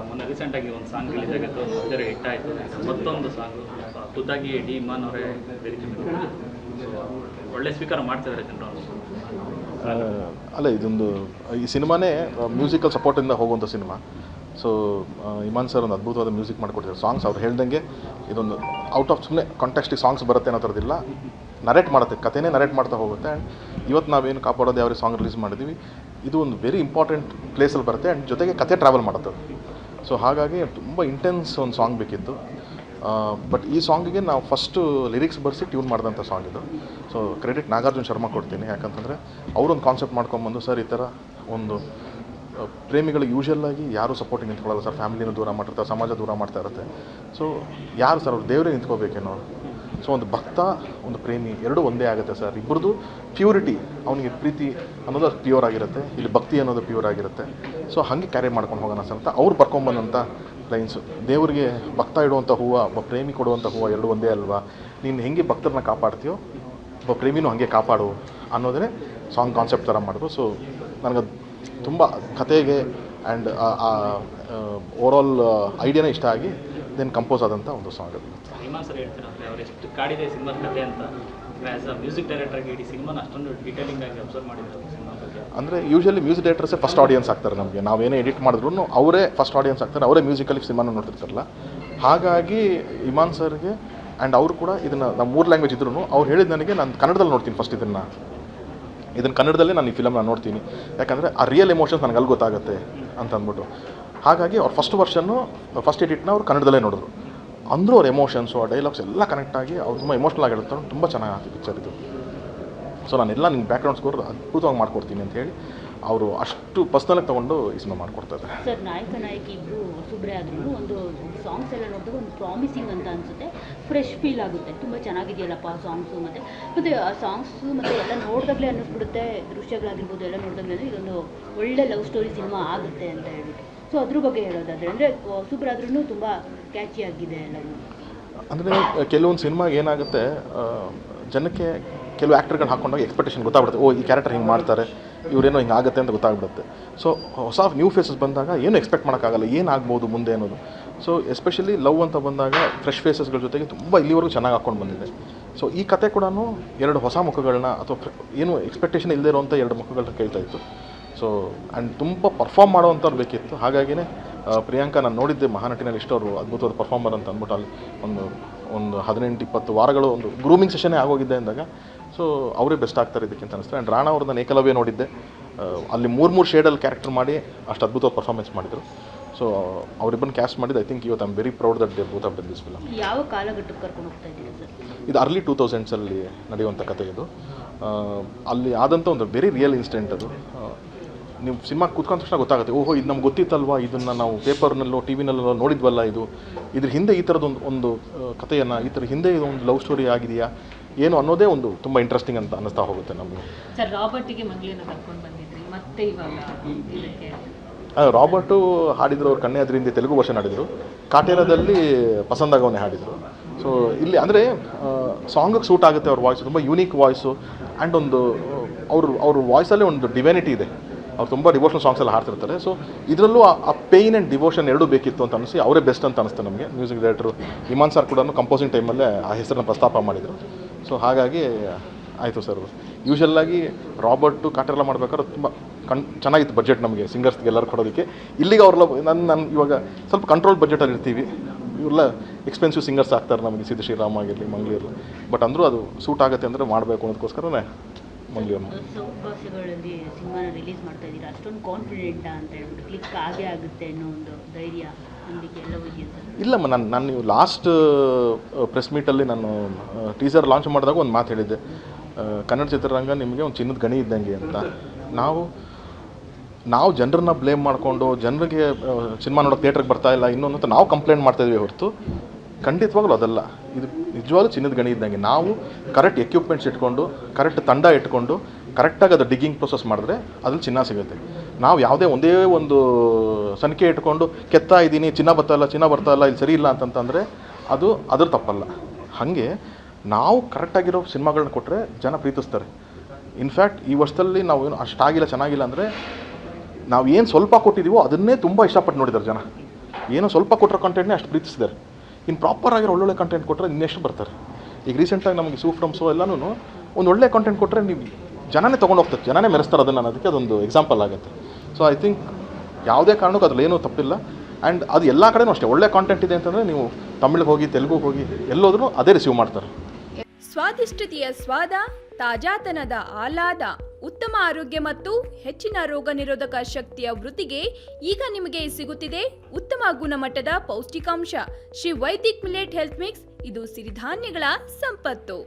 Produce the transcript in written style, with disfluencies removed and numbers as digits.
ಮೊನ್ನೆ ರೀಸೆಂಟಾಗಿ ಒಂದು ಸಾಂಗ್ ರಿಲೀಸ್ ಆಗಿತ್ತು, ಹಿಟ್ ಆಯಿತು. ಮತ್ತೊಂದು ಸಾಂಗು ಖುದ್ದಾಗಿ ಡಿ ಇಮಾನ್ ಅವರೇ ವೇದಿಕೆ ಒಳ್ಳೆ ಸ್ವೀಕಾರ ಮಾಡ್ತಿದ್ದಾರೆ ಜನರು. ಅಲ್ಲ, ಇದೊಂದು ಈ ಸಿನಿಮಾನೇ ಮ್ಯೂಸಿಕಲ್ ಸಪೋರ್ಟಿಂದ ಹೋಗುವಂಥ ಸಿನಿಮಾ. ಸೊ ಇಮಾನ್ ಸರ್ ಒಂದು ಅದ್ಭುತವಾದ ಮ್ಯೂಸಿಕ್ ಮಾಡಿಕೊಡ್ತಾರೆ. ಸಾಂಗ್ಸ್ ಅವ್ರು ಹೇಳ್ದಂಗೆ ಇದೊಂದು ಔಟ್ ಆಫ್ ಸುಮ್ಮನೆ ಕಾಂಟೆಕ್ಸ್ಟಿಗೆ ಸಾಂಗ್ಸ್ ಬರುತ್ತೆ ಅನ್ನೋ ಥರದಿಲ್ಲ, ನರೇಟ್ ಮಾಡುತ್ತೆ, ಕಥೆನೇ ನರೇಟ್ ಮಾಡ್ತಾ ಹೋಗುತ್ತೆ. ಆ್ಯಂಡ್ ಇವತ್ತು ನಾವೇನು ಕಾಪಾಡೋದು ಯಾವ ಸಾಂಗ್ ರಿಲೀಸ್ ಮಾಡಿದ್ದೀವಿ, ಇದು ಒಂದು ವೆರಿ ಇಂಪಾರ್ಟೆಂಟ್ ಪ್ಲೇಸಲ್ಲಿ ಬರುತ್ತೆ. ಆ್ಯಂಡ್ ಜೊತೆಗೆ ಕತೆ ಟ್ರಾವೆಲ್ ಮಾಡುತ್ತೆ. ಸೊ ಹಾಗಾಗಿ ತುಂಬ ಇಂಟೆನ್ಸ್ ಒಂದು ಸಾಂಗ್ ಬೇಕಿತ್ತು. ಬಟ್ ಈ ಸಾಂಗಿಗೆ ನಾವು ಫಸ್ಟು ಲಿರಿಕ್ಸ್ ಬರೆಸಿ ಟ್ಯೂನ್ ಮಾಡಿದಂಥ ಸಾಂಗ್ ಇದು. ಸೊ ಕ್ರೆಡಿಟ್ ನಾಗಾರ್ಜುನ ಶರ್ಮಾ ಕೊಡ್ತೀನಿ, ಯಾಕಂತಂದರೆ ಅವರೊಂದು ಕಾನ್ಸೆಪ್ಟ್ ಮಾಡ್ಕೊಂಬಂದು, ಸರ್ ಈ ಥರ ಒಂದು ಪ್ರೇಮಿಗಳು ಯೂಶಲ್ಲಾಗಿ ಯಾರೂ ಸಪೋರ್ಟಿಂಗ್ ನಿಂತ್ಕೊಳ್ಳಲ್ಲ ಸರ್, ಫ್ಯಾಮಿಲಿನೂ ದೂರ ಮಾಡಿರ್ತಾರೆ, ಸಮಾಜ ದೂರ ಮಾಡ್ತಾ ಇರುತ್ತೆ. ಸೊ ಯಾರು ಸರ್ ಅವ್ರು ದೇವರೇ ನಿಂತ್ಕೋಬೇಕೇನೋ. ಸೊ ಒಂದು ಭಕ್ತ ಒಂದು ಪ್ರೇಮಿ ಎರಡೂ ಒಂದೇ ಆಗುತ್ತೆ ಸರ್. ಇಬ್ಬರದು ಪ್ಯೂರಿಟಿ, ಅವನಿಗೆ ಪ್ರೀತಿ ಅನ್ನೋದು ಅದು ಪ್ಯೂರ್ ಆಗಿರುತ್ತೆ, ಇಲ್ಲಿ ಭಕ್ತಿ ಅನ್ನೋದು ಪ್ಯೂರ್ ಆಗಿರುತ್ತೆ. ಸೊ ಹಾಗೆ ಕ್ಯಾರಿ ಮಾಡ್ಕೊಂಡು ಹೋಗೋಣ ಸರ್ ಅಂತ ಅವ್ರು ಬರ್ಕೊಂಬಂದಂಥ ಲೈನ್ಸು. ದೇವರಿಗೆ ಭಕ್ತ ಇಡುವಂಥ ಹೂವು, ಒಬ್ಬ ಪ್ರೇಮಿ ಕೊಡುವಂಥ ಹೂವು ಎರಡೂ ಒಂದೇ ಅಲ್ವಾ, ನೀನು ಹೆಂಗೆ ಭಕ್ತರನ್ನ ಕಾಪಾಡ್ತೀಯೋ ಒಬ್ಬ ಪ್ರೇಮಿನೂ ಹಾಗೆ ಕಾಪಾಡು ಅನ್ನೋದೇ ಸಾಂಗ್ ಕಾನ್ಸೆಪ್ಟ್ ಥರ ಮಾಡಿದ್ರು. ಸೊ ನನಗೆ ತುಂಬ ಕತೆಗೆ ಆ್ಯಂಡ್ ಓವರಾಲ್ ಐಡಿಯಾನೇ ಇಷ್ಟ ಆಗಿ ದೆನ್ ಕಂಪೋಸ್ ಆದಂಥ ಒಂದು ಸಾಂಗ್ ಅದು. ಇಮಾನ್ ಸರ್ ಹೇಳ್ತಾರೆ ಅವ್ರು ಎಷ್ಟು ಕಾಡಿದೆ ಸಿನಿಮಾದ ಕತೆ ಅಂತ. ಆ್ಯಸ್ ಅ ಮ್ಯೂಸಿಕ್ ಡೈರೆಕ್ಟರ್ಗೆ ಇಡೀ ಸಿನಿಮಾನ ಅಷ್ಟೊಂದು ಡೀಟೇಲಿಂಗ್ ಆಗಿ ಅಬ್ಸರ್ವ್ ಮಾಡಿದ್ರು ಸಿನಿಮಾ ಬಗ್ಗೆ. ಅಂದರೆ ಯೂಶಲಿ ಮ್ಯೂಸಿಕ್ ಡೈರೆಕ್ಟರ್ಸೇ ಫಸ್ಟ್ ಆಡಿಯನ್ಸ್ ಆಗ್ತಾರೆ ನಮಗೆ. ನಾವೇನೇ ಎಡಿಟ್ ಮಾಡಿದ್ರು ಅವರೇ ಫಸ್ಟ್ ಆಡಿಯನ್ಸ್ ಆಗ್ತಾರೆ, ಅವರೇ ಮ್ಯೂಸಿಕಲ್ಲಿ ಸಿನಿಮಾನ ನೋಡ್ತಿರ್ತಾರಲ್ಲ. ಹಾಗಾಗಿ ಇಮಾನ್ ಸರ್ಗೆ ಆ್ಯಂಡ್ ಅವರು ಕೂಡ ಇದನ್ನು ನಾವು 3 ಲ್ಯಾಂಗ್ವೇಜ್ ಇದ್ರೂ ಅವ್ರು ಹೇಳಿದ ನನಗೆ ನಾನು ಕನ್ನಡದಲ್ಲಿ ನೋಡ್ತೀನಿ ಫಸ್ಟ್ ಇದನ್ನು ಕನ್ನಡದಲ್ಲೇ ನಾನು ಈ ಫಿಲಮ್ನ ನೋಡ್ತೀನಿ, ಯಾಕಂದರೆ ಆ ರಿಯಲ್ ಎಮೋಷನ್ಸ್ ನನಗೆ ಅಲ್ಲಿ ಗೊತ್ತಾಗುತ್ತೆ ಅಂತ ಅಂದ್ಬಿಟ್ಟು. ಹಾಗಾಗಿ ಅವ್ರು ಫಸ್ಟ್ ಎಡಿಟ್ನ ಅವ್ರು ಕನ್ನಡದಲ್ಲೇ ನೋಡಿದ್ರು. ಅಂದರೂ ಅವ್ರ ಎಮೋಷನ್ಸು ಆ ಡೈಲಾಗ್ಸ್ ಎಲ್ಲ ಕನೆಕ್ಟಾಗಿ ಅವ್ರು ತುಂಬ ಎಮೋಷ್ನಲ್ ಆಗಿ ಹೇಳ್ತಾರೆ. ತುಂಬ ಚೆನ್ನಾಗಿ ಆಗ್ತಿತ್ತು ಪಿಕ್ಚರ್ ಇದು. ಸೊ ನಾನೆಲ್ಲ ನಿಮ್ಮ ಬ್ಯಾಕ್ಗ್ರೌಂಡ್ ಸ್ಕೋರ್ ಅದ್ಭುತವಾಗಿ ಮಾಡ್ಕೊಡ್ತೀನಿ ಅಂತ ಹೇಳಿ ಅವರು ಅಷ್ಟು ಪರ್ಸ್ನಲಾಗಿ ತೊಗೊಂಡು ಈ ಸಿನಿಮಾ ಮಾಡ್ಕೊಡ್ತಾರೆ. ಸರ್ ನಾಯಕ ನಾಯಕಿ ಇಬ್ಬರು ಹೊಸಬ್ರೆ ಆದ್ರೂ ಒಂದು ಸಾಂಗ್ಸ್ ಎಲ್ಲ ನೋಡಿದಾಗ ಒಂದು ಪ್ರಾಮಿಸಿಂಗ್ ಅಂತ ಅನಿಸುತ್ತೆ, ಫ್ರೆಶ್ ಫೀಲ್ ಆಗುತ್ತೆ. ತುಂಬ ಚೆನ್ನಾಗಿದೆಯಲ್ಲಪ್ಪ ಸಾಂಗ್ಸು ಮತ್ತು ಆ ಸಾಂಗ್ಸು ಮತ್ತು ಎಲ್ಲ ನೋಡಿದಾಗಲೇ ಅನ್ನಿಸ್ಬಿಡುತ್ತೆ, ದೃಶ್ಯಗಳಾಗಿರ್ಬೋದು ಎಲ್ಲ ನೋಡಿದಾಗಲೇ ಇದೊಂದು ಒಳ್ಳೆ ಲವ್ ಸ್ಟೋರಿ ಸಿನಿಮಾ ಆಗುತ್ತೆ ಅಂತ ಹೇಳ್ಬಿಟ್ಟು. ಸೊ ಅದ್ರ ಬಗ್ಗೆ ಹೇಳೋದಾದರೆ ಅಂದರೆ ಹೊಸಬ್ರಾದ್ರೂ ತುಂಬ ಕ್ಯಾಚಿ ಆಗಿದೆ ಎಲ್ಲವೂ. ಅಂದರೆ ಕೆಲವೊಂದು ಸಿನಿಮಾಗೆ ಏನಾಗುತ್ತೆ, ಜನಕ್ಕೆ ಕೆಲವು ಆ್ಯಕ್ಟರ್ಗಳು ಹಾಕೊಂಡಾಗ ಎಕ್ಸ್ಪೆಕ್ಟೇಷನ್ ಗೊತ್ತಾಗ್ಬಿಡುತ್ತೆ, ಈ ಕ್ಯಾರೆಕ್ಟರ್ ಹಿಂಗೆ ಮಾಡ್ತಾರೆ, ಇವರೇನೋ ಹಿಂಗೆ ಆಗುತ್ತೆ ಅಂತ ಗೊತ್ತಾಗ್ಬಿಡುತ್ತೆ. ಸೊ ಹೊಸ ನ್ಯೂ ಫೇಸಸ್ ಬಂದಾಗ ಏನು ಎಕ್ಸ್ಪೆಕ್ಟ್ ಮಾಡೋಕ್ಕಾಗಲ್ಲ, ಏನಾಗ್ಬೋದು ಮುಂದೆ ಅನ್ನೋದು. ಸೊ ಎಸ್ಪೆಷಲಿ ಲವ್ ಅಂತ ಬಂದಾಗ ಫ್ರೆಶ್ ಫೇಸಸ್ಗಳ ಜೊತೆಗೆ ತುಂಬ ಇಲ್ಲಿವರೆಗೂ ಚೆನ್ನಾಗಿ ಹಾಕ್ಕೊಂಡು ಬಂದಿದೆ. ಸೊ ಈ ಕತೆ ಕೂಡ 2 ಹೊಸ ಮುಖಗಳನ್ನ ಅಥವಾ ಏನು ಎಕ್ಸ್ಪೆಕ್ಟೇಷನ್ ಇಲ್ಲದೇ ಇರೋವಂಥ 2 ಮುಖಗಳನ್ನ ಕೇಳ್ತಾ ಇತ್ತು. ಸೊ ಆ್ಯಂಡ್ ತುಂಬ ಪರ್ಫಾರ್ಮ್ ಮಾಡೋವಂಥವ್ರು ಬೇಕಿತ್ತು. ಹಾಗಾಗಿನೇ ಪ್ರಿಯಾಂಕಾ ನಾನು ನೋಡಿದ್ದೆ ಮಹಾನಟಿನಲ್ಲಿ ಇಷ್ಟವರು ಅದ್ಭುತವಾದ ಪರ್ಫಾರ್ಮರ್ ಅಂತ ಅಂದ್ಬಿಟ್ಟು ಅಲ್ಲಿ ಒಂದು 18-20 ವಾರಗಳು ಒಂದು ಗ್ರೂಮಿಂಗ್ ಸೆಷನ್ನೇ ಆಗೋಗಿದ್ದೆ ಅಂದಾಗ ಸೊ ಅವರೇ ಬೆಸ್ಟ್ ಆಗ್ತಾರೆ ಇದಕ್ಕಿಂತ ಅನಿಸ್ತು. ಆ್ಯಂಡ್ ರಾಣಾ ಅವ್ರನ್ನ ಏಕಲವ್ಯ ನೋಡಿದ್ದೆ, ಅಲ್ಲಿ 3 ಶೇಡಲ್ಲಿ ಕ್ಯಾರೆಕ್ಟರ್ ಮಾಡಿ ಅಷ್ಟು ಅದ್ಭುತವಾದ ಪರ್ಫಾರ್ಮೆನ್ಸ್ ಮಾಡಿದರು. ಸೊ ಅವರಿಬ್ಬರನ್ನ ಕ್ಯಾಸ್ಟ್ ಮಾಡಿದ್ದು ಐ ಥಿಂಕ್ ಇವತ್ತು I am very proud that they both of this film. ಯಾವ ಕಾಲಘಟ್ಟಕ್ಕೆ ಕರ್ಕೊಂಡು ಹೋಗ್ತಾ ಇದ್ದೀರಾ ಸರ್? ಇದು ಅರ್ಲಿ 2000s ನಡೆಯುವಂಥ ಕತೆ ಇದು. ಅಲ್ಲಿ ಆದಂಥ ಒಂದು ವೆರಿ ರಿಯಲ್ ಇನ್ಸಿಡೆಂಟ್ ಅದು. ನೀವು ಸಿನಿಮಾ ಕೂತ್ಕೊಂಡ ತಕ್ಷಣ ಗೊತ್ತಾಗುತ್ತೆ, ಓಹೋ ಇದು ನಮ್ಗೆ ಗೊತ್ತಿತ್ತಲ್ವಾ, ಇದನ್ನು ನಾವು ಪೇಪರ್ನಲ್ಲೋ ಟಿ ವಿನಲ್ಲೋ ನೋಡಿದ್ವಲ್ಲ, ಇದ್ರ ಹಿಂದೆ ಈ ಥರದೊಂದು ಒಂದು ಕಥೆಯನ್ನು, ಈ ಥರ ಹಿಂದೆ ಒಂದು ಲವ್ ಸ್ಟೋರಿ ಆಗಿದೆಯಾ ಏನು ಅನ್ನೋದೇ ಒಂದು ತುಂಬ ಇಂಟ್ರೆಸ್ಟಿಂಗ್ ಅಂತ ಅನ್ನಿಸ್ತಾ ಹೋಗುತ್ತೆ ನಮಗೆ. ಸರ್ ರಾಬರ್ಟಿಗೆ ಮಂಗಳೇನ ಕರ್ಕೊಂಡು ಬಂದಿದ್ರಿ, ಮತ್ತೆ ಇವಾಗ ಇದಕ್ಕೆ ರಾಬರ್ಟು ಹಾಡಿದ್ರು, ಅವ್ರು ಕಣ್ಣೆ ಅದರಿಂದ ತೆಲುಗು ವರ್ಷನ್ ಹಾಡಿದರು, ಕಾಟೇರದಲ್ಲಿ ಪಸಂದಾಗವನ್ನೇ ಹಾಡಿದರು. ಸೊ ಇಲ್ಲಿ ಅಂದರೆ ಸಾಂಗಿಗೆ ಸೂಟ್ ಆಗುತ್ತೆ ಅವ್ರ ವಾಯ್ಸು, ತುಂಬ ಯೂನಿಕ್ ವಾಯ್ಸು. ಆ್ಯಂಡ್ ಒಂದು ಅವ್ರ ವಾಯ್ಸಲ್ಲೇ ಒಂದು ಡಿವೈನಿಟಿ ಇದೆ. ಅವ್ರು ತುಂಬ ಡಿವೋಷನಲ್ ಸಾಂಗ್ಸ್ ಎಲ್ಲ ಹಾಡ್ತಿರ್ತಾರೆ. ಸೊ ಇದರಲ್ಲೂ ಆ ಪೇಯ್ನ್ ಆ್ಯಂಡ್ ಡಿವೋಷನ್ ಎರಡೂ ಬೇಕಿತ್ತು ಅಂತ ಅನಿಸಿ ಅವರೇ ಬೆಸ್ಟ್ ಅಂತ ಅನಿಸ್ತು ನಮಗೆ. ಮ್ಯೂಸಿಕ್ ಡೈರೆಕ್ಟ್ರು ಇಮಾನ್ ಸರ್ ಕೂಡ ಕಂಪೋಸಿಂಗ್ ಟೈಮಲ್ಲೇ ಆ ಹೆಸರನ್ನ ಪ್ರಸ್ತಾಪ ಮಾಡಿದರು. ಸೊ ಹಾಗಾಗಿ ಆಯಿತು ಸರ್. ಯೂಶಲ್ಲಾಗಿ ರಾಬರ್ಟು ಕಾಟೆಲ್ಲ ಮಾಡ್ಬೇಕಾದ್ರೆ ತುಂಬ ಚೆನ್ನಾಗಿತ್ತು ಬಜೆಟ್ ನಮಗೆ ಸಿಂಗರ್ಸ್ಗೆ ಎಲ್ಲರೂ ಕೊಡೋದಕ್ಕೆ. ಇಲ್ಲಿಗೆ ಅವ್ರೆಲ್ಲ ನಾನು ಇವಾಗ ಸ್ವಲ್ಪ ಕಂಟ್ರೋಲ್ ಬಜೆಟಲ್ಲಿ ಇರ್ತೀವಿ, ಇವರೆಲ್ಲ ಎಕ್ಸ್ಪೆನ್ಸಿವ್ ಸಿಂಗರ್ಸ್ ಆಗ್ತಾರೆ ನಮಗೆ, ಸಿದ್ದು ಶ್ರೀರಾಮ್ ಆಗಿರಲಿ ಮಂಗಳೂರು. ಬಟ್ ಅಂದರೂ ಅದು ಸೂಟ್ ಆಗುತ್ತೆ ಅಂದರೆ ಮಾಡಬೇಕು ಅನ್ನೋದಕ್ಕೋಸ್ಕರನೇ ಮಂಗಳೂರು. ಭಾಷೆಗಳಲ್ಲಿ ಸಿನಿಮಾನ ರಿಲೀಸ್ ಮಾಡ್ತಾ ಇದ್ದೀರಾ, ಅಷ್ಟೊಂದು ಕಾನ್ಫಿಡೆಂಟಾ ಅಂತ ಹೇಳ್ಬಿಟ್ಟು ಕ್ಲಿಕ್ ಆಗೇ ಆಗುತ್ತೆ ಅನ್ನೋ ಒಂದು ಧೈರ್ಯ ನಂಬಿಕೆ ಎಲ್ಲವೂ ಇದೆಯಾ ಸರ್? ಇಲ್ಲಮ್ಮ, ನಾನು ನೀವು ಲಾಸ್ಟ್ ಪ್ರೆಸ್ ಮೀಟಲ್ಲಿ ನಾನು ಟೀಸರ್ ಲಾಂಚ್ ಮಾಡಿದಾಗ ಒಂದು ಮಾತು ಹೇಳಿದ್ದೆ, ಕನ್ನಡ ಚಿತ್ರರಂಗ ನಿಮಗೆ ಒಂದು ಚಿನ್ನದ ಗಣಿ ಇದ್ದಂಗೆ ಅಂತ. ನಾವು ಜನರನ್ನ ಬ್ಲೇಮ್ ಮಾಡಿಕೊಂಡು ಜನರಿಗೆ ಸಿನಿಮಾ ನೋಡೋಕೆ ಥಿಯೇಟ್ರಿಗೆ ಬರ್ತಾ ಇಲ್ಲ ಇನ್ನೊಂದು ಅಂತ ನಾವು ಕಂಪ್ಲೇಂಟ್ ಮಾಡ್ತಾಯಿದ್ವಿ ಹೊರತು ಖಂಡಿತವಾಗ್ಲೂ ಅದಲ್ಲ. ಇದು ನಿಜವಾಗ್ಲೂ ಚಿನ್ನದ ಗಣಿ ಇದ್ದಂಗೆ. ನಾವು ಕರೆಕ್ಟ್ ಎಕ್ವಿಪ್ಮೆಂಟ್ಸ್ ಇಟ್ಕೊಂಡು, ಕರೆಕ್ಟ್ ತಂಡ ಇಟ್ಕೊಂಡು, ಕರೆಕ್ಟಾಗಿ ಅದು ಡಿಗ್ಗಿಂಗ್ ಪ್ರೊಸೆಸ್ ಮಾಡಿದ್ರೆ ಅದ್ರಲ್ಲಿ ಚಿನ್ನ ಸಿಗುತ್ತೆ. ನಾವು ಯಾವುದೇ ಒಂದೇ ಒಂದು ಸಂಖ್ಯೆ ಇಟ್ಕೊಂಡು ಕೆತ್ತಾ ಇದ್ದೀನಿ, ಚಿನ್ನ ಬರ್ತಾ ಇಲ್ಲ ಇಲ್ಲಿ ಸರಿ ಇಲ್ಲ ಅಂತಂತಂದರೆ ಅದು ಅದ್ರ ತಪ್ಪಲ್ಲ. ಹಾಗೆ ನಾವು ಕರೆಕ್ಟಾಗಿರೋ ಸಿನಿಮಾಗಳನ್ನ ಕೊಟ್ಟರೆ ಜನ ಪ್ರೀತಿಸ್ತಾರೆ. ಇನ್ಫ್ಯಾಕ್ಟ್ ಈ ವರ್ಷದಲ್ಲಿ ನಾವು ಏನು ಅಷ್ಟಾಗಿಲ್ಲ ಚೆನ್ನಾಗಿಲ್ಲ ಅಂದರೆ ನಾವು ಏನು ಸ್ವಲ್ಪ ಕೊಟ್ಟಿದ್ದೀವೋ ಅದನ್ನೇ ತುಂಬ ಇಷ್ಟಪಟ್ಟು ನೋಡಿದ್ದಾರೆ ಜನ. ಏನೋ ಸ್ವಲ್ಪ ಕೊಟ್ಟಿರೋ ಕಂಟೆಂಟ್ನೇ ಅಷ್ಟು ಪ್ರೀತಿಸಿದ್ದಾರೆ. ಇನ್ನು ಪ್ರಾಪರ್ ಆಗಿರೋ ಒಳ್ಳೊಳ್ಳೆ ಕಂಟೆಂಟ್ ಕೊಟ್ಟರೆ ಇನ್ನೆಷ್ಟು ಬರ್ತಾರೆ. ಈಗ ರೀಸೆಂಟಾಗಿ ನಮಗೆ ಸೂಫ್ರಮ್ಸು ಎಲ್ಲನೂ ಒಂದು ಒಳ್ಳೆ ಕಂಟೆಂಟ್ ಕೊಟ್ಟರೆ ನೀವು ಜನನೇ ತೊಗೊಂಡು ಹೋಗ್ತಾರೆ, ಜನನೇ ಮೆರೆಸ್ತಾರೆ ಅದನ್ನು ಅನ್ನೋದಕ್ಕೆ ಅದೊಂದು ಎಕ್ಸಾಂಪಲ್ ಆಗುತ್ತೆ. ಸೊ ಐ ಥಿಂಕ್ ಯಾವುದೇ ಕಾರಣಕ್ಕೂ ಅದ್ರಲ್ಲಿ ಏನೂ ತಪ್ಪಿಲ್ಲ. ಆ್ಯಂಡ್ ಅದು ಎಲ್ಲ ಕಡೆನೂ ಅಷ್ಟೇ, ಒಳ್ಳೆ ಕಾಂಟೆಂಟ್ ಇದೆ ಅಂತಂದರೆ ನೀವು ತಮಿಳಿಗೆ ಹೋಗಿ ತೆಲುಗುಗೆ ಹೋಗಿ ಎಲ್ಲೋದ್ರೂ ಅದೇ ರಿಸೀವ್ ಮಾಡ್ತಾರೆ. ಸ್ವಾದಿಷ್ಟತೆಯ ಸ್ವಾದ, ತಾಜಾತನದ ಆಹ್ಲಾದ, ಉತ್ತಮ ಆರೋಗ್ಯ ಮತ್ತು ಹೆಚ್ಚಿನ ರೋಗ ನಿರೋಧಕ ಶಕ್ತಿಯ ವೃದ್ಧಿಗೆ ಈಗ ನಿಮಗೆ ಸಿಗುತ್ತಿದೆ ಉತ್ತಮ ಗುಣಮಟ್ಟದ ಪೌಷ್ಟಿಕಾಂಶ Shri Vaidik millet health mix. ಇದು ಸಿರಿಧಾನ್ಯಗಳ ಸಂಪತ್ತು.